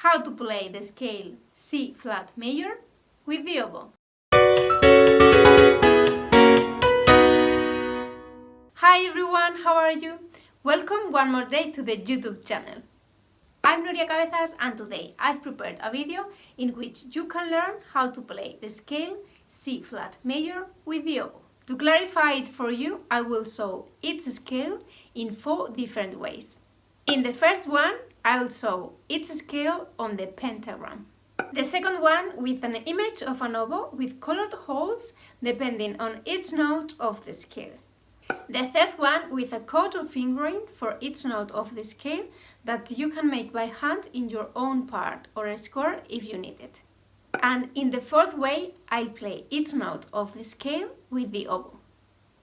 how to play the scale C flat major with the oboe. Hi everyone, how are you? Welcome one more day to the YouTube channel. I'm Nuria Cabezas and today I've prepared a video in which you can learn how to play the scale C flat major with the oboe. To clarify it for you, I will show each scale in 4 different ways. In the first one, I will show each scale on the pentagram. The second one with an image of an oboe with colored holes depending on each note of the scale. The third one with a code of fingering for each note of the scale that you can make by hand in your own part or a score if you need it. And in the fourth way, I'll play each note of the scale with the oboe.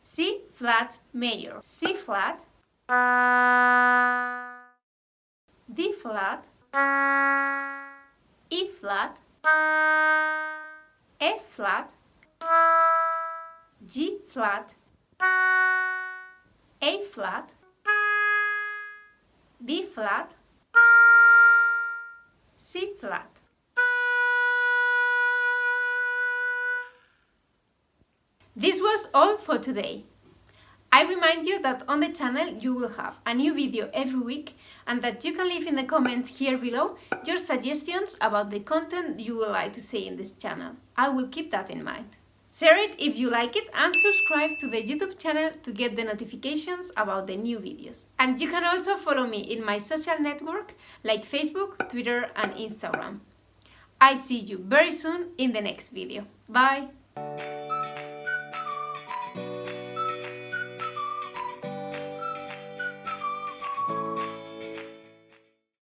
C flat major, C flat, D flat, E flat, F flat, G flat, A flat, B flat, C flat. This was all for today. I remind you that on the channel you will have a new video every week and that you can leave in the comments here below your suggestions about the content you would like to see in this channel. I will keep that in mind. Share it if you like it and subscribe to the YouTube channel to get the notifications about the new videos. And you can also follow me in my social network like Facebook, Twitter and Instagram. I'll see you very soon in the next video. Bye!